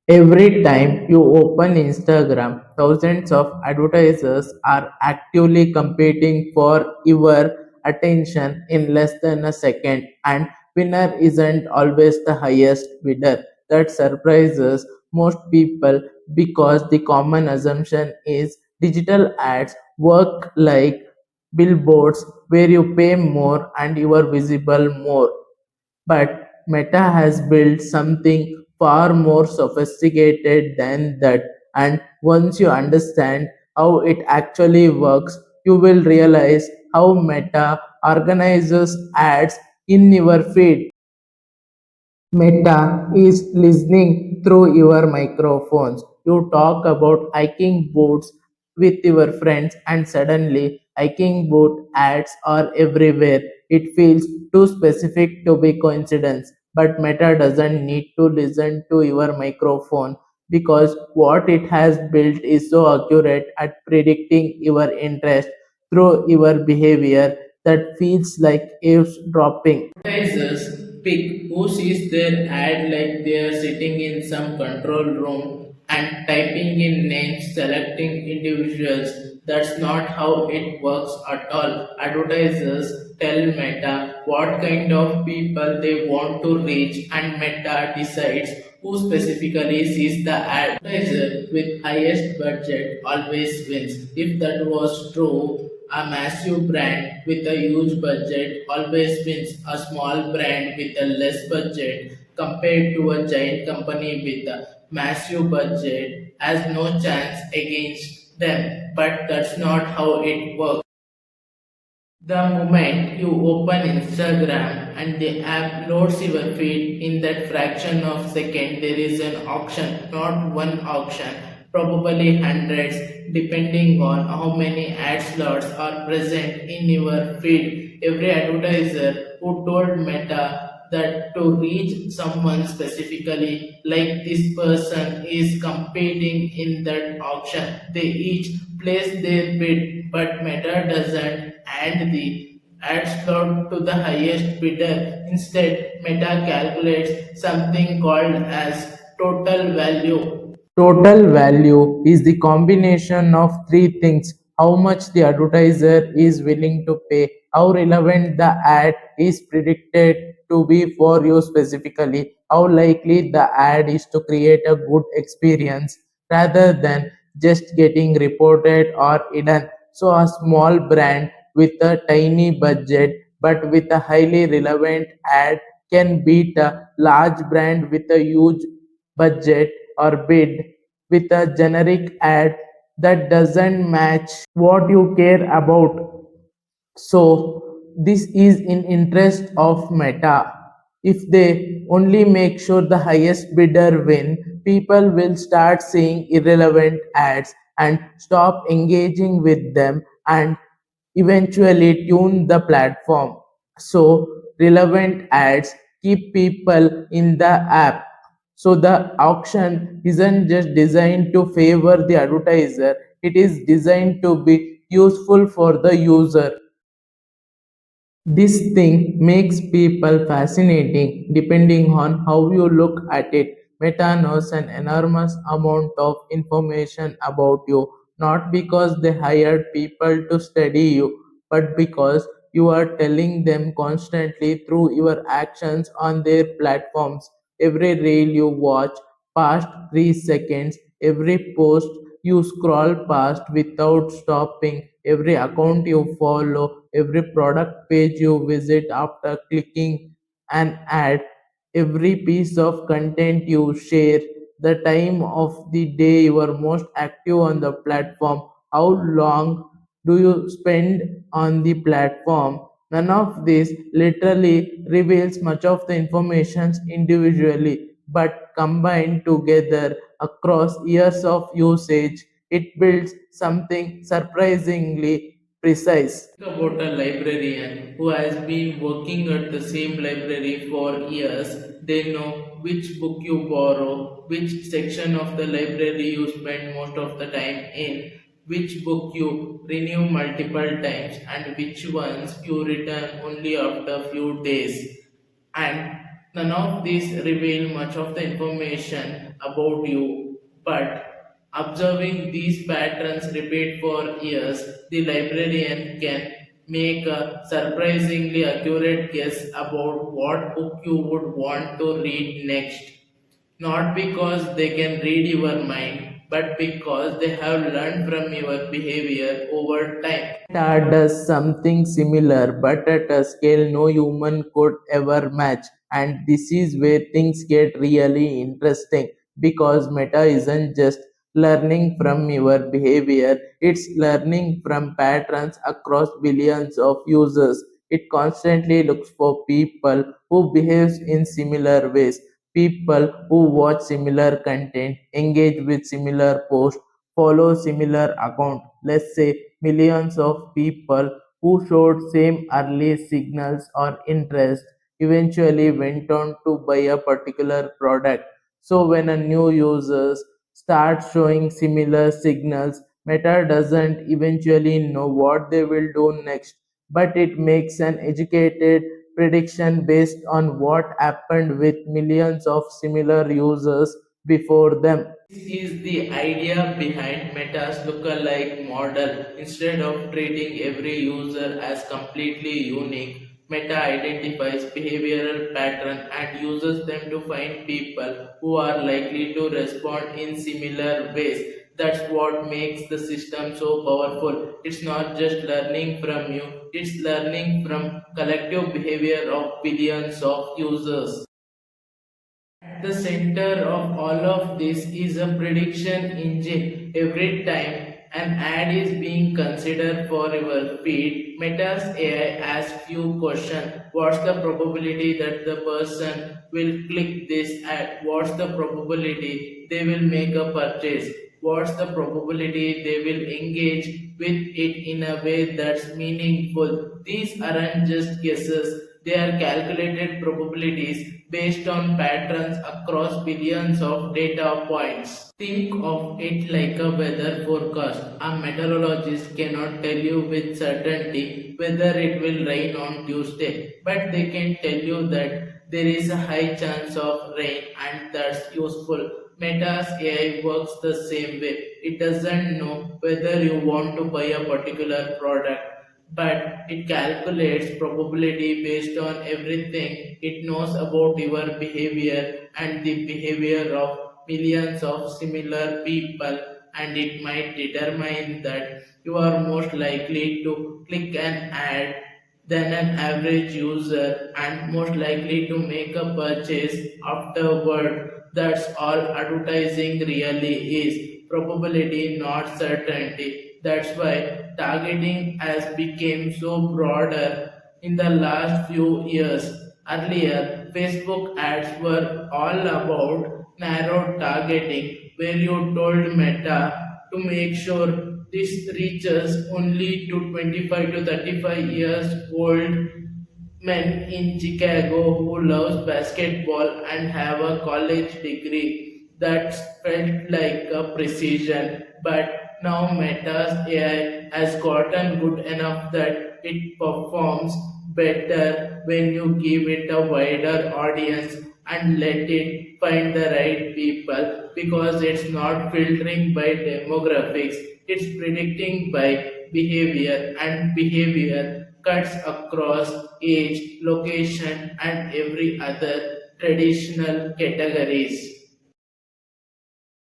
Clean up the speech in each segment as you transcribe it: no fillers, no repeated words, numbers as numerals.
Every time you open Instagram, thousands of advertisers are actively competing for your attention in less than a second, and winner isn't always the highest bidder. That surprises most people because the common assumption is digital ads work like billboards where you pay more and you are visible more. But Meta has built something far more sophisticated than that. And once you understand how it actually works, you will realize how Meta organizes ads in your feed. Meta is listening through your microphones. You talk about hiking boots with your friends, and suddenly hiking boot ads are everywhere. It feels too specific to be coincidence, but Meta doesn't need to listen to your microphone because what it has built is so accurate at predicting your interest through your behavior that feels like eavesdropping. Advertisers pick who sees their ad like they are sitting in some control room and typing in names, selecting individuals. That's not how it works at all. Advertisers tell Meta what kind of people they want to reach, and Meta decides who specifically sees the ad. Advertiser with highest budget always wins. If that was true, a massive brand with a huge budget always wins. A small brand with a less budget compared to a giant company with a massive budget has no chance against them. But that's not how it works. The moment you open Instagram and the app loads your feed, in that fraction of second there is an auction, not one auction, probably hundreds, depending on how many ad slots are present in your feed. Every advertiser who told Meta that to reach someone specifically, like this person is competing in that auction, they each place their bid, but Meta doesn't and the ad slot to the highest bidder. Instead, Meta calculates something called as total value. Total value is the combination of three things: how much the advertiser is willing to pay, how relevant the ad is predicted to be for you specifically, how likely the ad is to create a good experience rather than just getting reported or hidden. So, a small brand with a tiny budget but with a highly relevant ad can beat a large brand with a huge budget or bid with a generic ad that doesn't match what you care about. So this is in interest of Meta. If they only make sure the highest bidder win, people will start seeing irrelevant ads and stop engaging with them and eventually tune the platform. So relevant ads keep people in the app. So the auction isn't just designed to favor the advertiser, it is designed to be useful for the user. This thing makes people fascinating depending on how you look at it. Meta knows an enormous amount of information about you, not because they hired people to study you, but because you are telling them constantly through your actions on their platforms. Every reel you watch past 3 seconds, every post you scroll past without stopping, every account you follow, every product page you visit after clicking an ad, every piece of content you share, the time of the day you are most active on the platform, how long do you spend on the platform. None of this literally reveals much of the information individually, but combined together across years of usage, it builds something surprisingly precise. Think about a librarian who has been working at the same library for years. They know which book you borrow, which section of the library you spend most of the time in, which book you renew multiple times, and which ones you return only after a few days. And None of these reveal much of the information about you, but observing these patterns repeat for years, the librarian can make a surprisingly accurate guess about what book you would want to read next. Not because they can read your mind, but because they have learned from your behavior over time. Meta does something similar, but at a scale no human could ever match. And this is where things get really interesting because Meta isn't just learning from your behavior, it's learning from patterns across billions of users. It constantly looks for people who behave in similar ways, people who watch similar content, engage with similar posts, follow similar account. Let's say millions of people who showed same early signals or interest eventually went on to buy a particular product. So when a new users start showing similar signals, Meta doesn't eventually know what they will do next, but it makes an educated prediction based on what happened with millions of similar users before them. This is the idea behind Meta's lookalike model. Instead of treating every user as completely unique, Meta identifies behavioral patterns and uses them to find people who are likely to respond in similar ways. That's what makes the system so powerful. It's not just learning from you, it's learning from collective behavior of billions of users. At the center of all of this is a prediction engine. Every time an ad is being considered for your feed, Meta's AI asks you question. What's the probability that the person will click this ad? What's the probability they will make a purchase? What's the probability they will engage with it in a way that's meaningful? These aren't just guesses, they are calculated probabilities based on patterns across billions of data points. Think of it like a weather forecast. A meteorologist cannot tell you with certainty whether it will rain on Tuesday, but they can tell you that there is a high chance of rain, and that's useful. Meta's AI works the same way. It doesn't know whether you want to buy a particular product, but it calculates probability based on everything it knows about your behavior and the behavior of millions of similar people, and it might determine that you are most likely to click an ad than an average user and most likely to make a purchase afterward. That's all advertising really is, probability, not certainty. That's why targeting has become so broader in the last few years. Earlier, Facebook ads were all about narrow targeting, where you told Meta to make sure this reaches only to 25 to 35 years old men in Chicago who loves basketball and have a college degree. That felt like a precision, but now Meta's AI has gotten good enough that it performs better when you give it a wider audience and let it find the right people because it's not filtering by demographics, it's predicting by behavior, and behavior cuts across age, location, and every other traditional categories.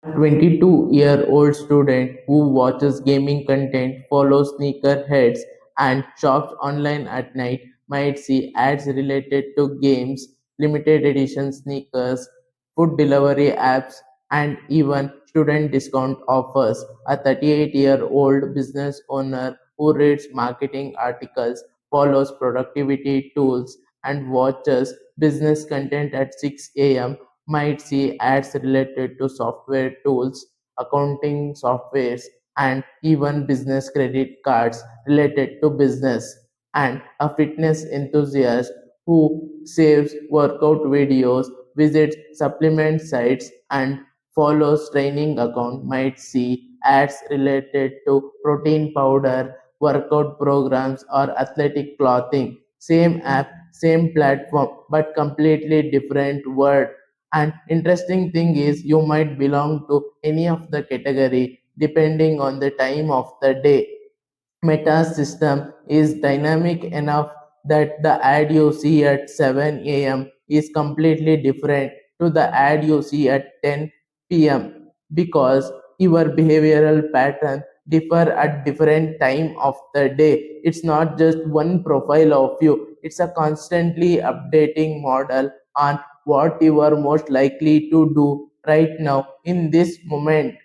22-year-old student who watches gaming content, follows sneakerheads, and shops online at night might see ads related to games, limited edition sneakers, food delivery apps, and even student discount offers. A 38-year-old business owner who reads marketing articles, follows productivity tools, and watches business content at 6 a.m. might see ads related to software tools, accounting softwares, and even business credit cards related to business. And a fitness enthusiast who saves workout videos, visits supplement sites, and follows training account might see ads related to protein powder, workout programs, or athletic clothing. same app, same platform, but completely different word. And interesting thing is you might belong to any of the category depending on the time of the day. Meta's system is dynamic enough that the ad you see at 7 a.m. is completely different to the ad you see at 10 p.m. because your behavioral pattern differ at different time of the day. It's not just one profile of you, it's a constantly updating model on what you are most likely to do right now in this moment.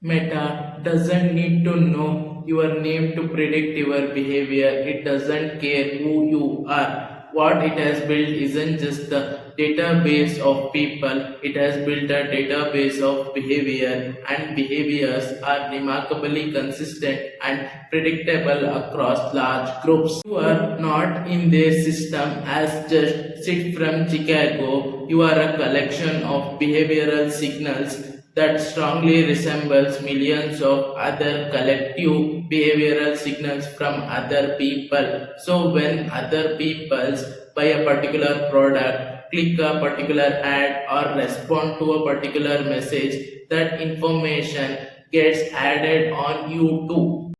Meta doesn't need to know your name to predict your behavior. It doesn't care who you are. What it has built isn't just the database of people, it has built a database of behavior, and behaviors are remarkably consistent and predictable across large groups. You are not in their system as just sit from Chicago. You are a collection of behavioral signals that strongly resembles millions of other collective behavioral signals from other people. So when other peoples buy a particular product, click a particular ad or respond to a particular message, that information gets added on you too.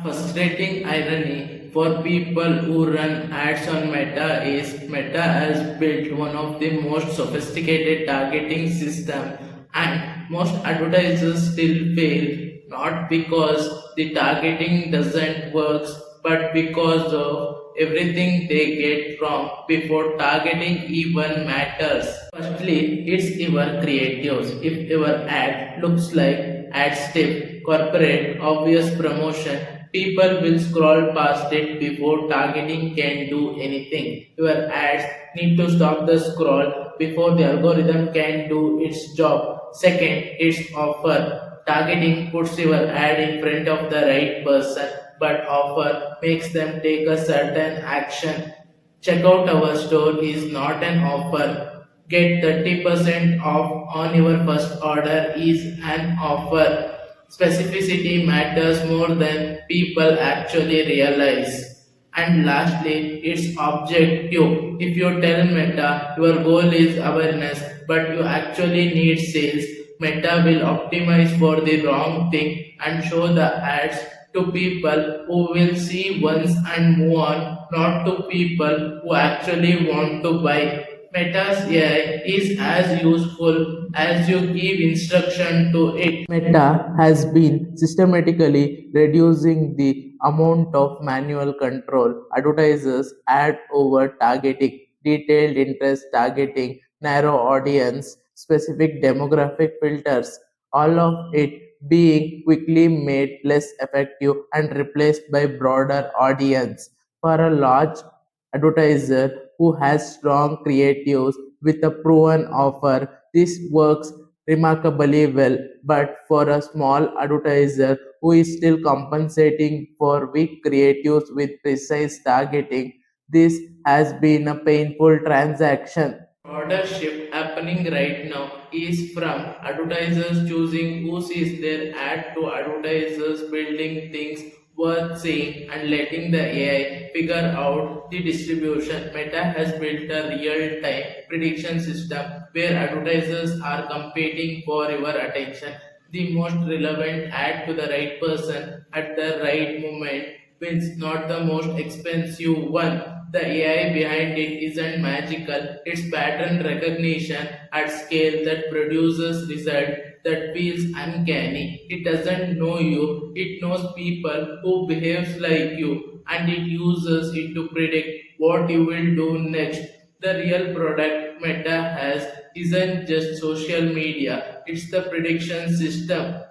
Frustrating irony for people who run ads on Meta is Meta has built one of the most sophisticated targeting system, and most advertisers still fail, not because the targeting doesn't work but because of everything they get wrong before targeting even matters. Firstly, it's your creatives. If your ad looks like ad stiff, corporate, obvious promotion, people will scroll past it before targeting can do anything. Your ads need to stop the scroll before the algorithm can do its job. Second, it's offer. Targeting puts your ad in front of the right person, but offer makes them take a certain action. Check out our store is not an offer. Get 30% off on your first order is an offer. Specificity matters more than people actually realize. And lastly, it's objective. If you tell Meta your goal is awareness, but you actually need sales, Meta will optimize for the wrong thing and show the ads to people who will see once and move on, not to people who actually want to buy. Meta's AI is as useful as you give instruction to it. Meta has been systematically reducing the amount of manual control. Advertisers add over targeting, detailed interest targeting, narrow audience, specific demographic filters, all of it being quickly made less effective and replaced by broader audience. For a large advertiser who has strong creatives with a proven offer, this works remarkably well. But for a small advertiser who is still compensating for weak creatives with precise targeting, this has been a painful transaction. Broader shift happening right now is from advertisers choosing who sees their ad to advertisers building things worth seeing and letting the AI figure out the distribution. Meta has built a real time prediction system where advertisers are competing for your attention. The most relevant ad to the right person at the right moment wins, not the most expensive one. The AI behind it isn't magical, it's pattern recognition at scale that produces result that feels uncanny. It doesn't know you, it knows people who behaves like you, and it uses it to predict what you will do next. The real product Meta has isn't just social media, it's the prediction system